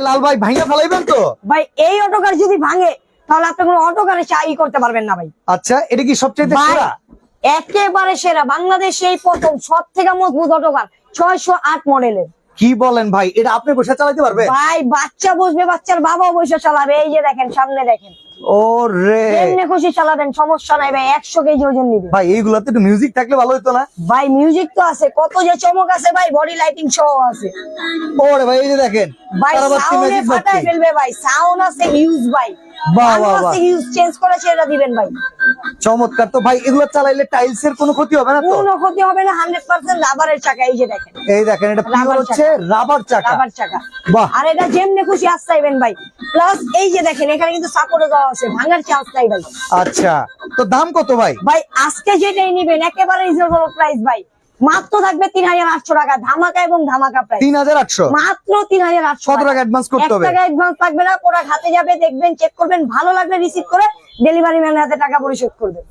লাল ভাই ভাইয়া ফেলাইবেন তো? ভাই এই অটোকার যদি ভাঙে তাহলে আপনি কোনো অটোকারে চাই করতে পারবেন না ভাই। আচ্ছা, এটা কি সবচেয়ে ভাই সেরা? একেবারে সেরা, বাংলাদেশে এই প্রথম সব থেকে মজবুত অটোকার 608 মডেলের। কি বলেন ভাই, এটা আপনি বসে চালাতে পারবেন? ভাই বাচ্চা বসবে, বাচ্চার বাবা বসে চালাবে। এই যে দেখেন, সামনে দেখেন, ও রে এমনি খুশি চালাবেন, সমস্যা নাই ভাই। 100 কেজি ওজন নিবে ভাই। এইগুলাতে একটু মিউজিক থাকলে ভালো হতো না? ভাই? মিউজিক তো আছে, কত যে চমক আছে ভাই, বডি লাইটিং সহ আছে ওরে ভাই, এই যে দেখেন ভাই। তারাবাতি সাউন্ডে ম্যাজিক ফাটাই বাতি। ফেলবে ভাই। সাউন্ড আছে হিউজ ভাই। বাহ, বাহ, বাহ। হিউজ চেঞ্জ করেছে, এটা দিবেন ভাই। চমৎকার। তো ভাই এগুলো চালাইলে টাইলস এর কোনো ক্ষতি হবে না তো? কোনো ক্ষতি হবে না, 100% রাবারের চাকা। এই যে দেখেন, এই দেখেন, এটা পিওর রাবার হচ্ছে রাবার চাকা। রাবার চাকা। বাহ। আর এটা যেমনি খুশি আসতেইবেন ভাই। প্লাস এই যে দেখেন, এখানে কিন্তু সাপোর্টও দেওয়া আছে, ভাঙার চান্স নাই ভাই। আচ্ছা, তো দাম কত ভাই? ভাই আজকে যেটাই নিবেন একেবারে রিজনেবল প্রাইস ভাই, মাত্র থাকবে 3800 টাকা। ধামাকা এবং ধামাকা প্রাইস 3800 মাত্র 3800। কত টাকা অ্যাডভান্স করতে হবে? 1 টাকা অ্যাডভান্স লাগবে না। প্রোডাক্ট হাতে যাবে, দেখবেন, চেক করবেন, ভালো লাগলে রিসিভ করে ডেলিভারি ম্যানের হাতে টাকা পরিশোধ করবেন।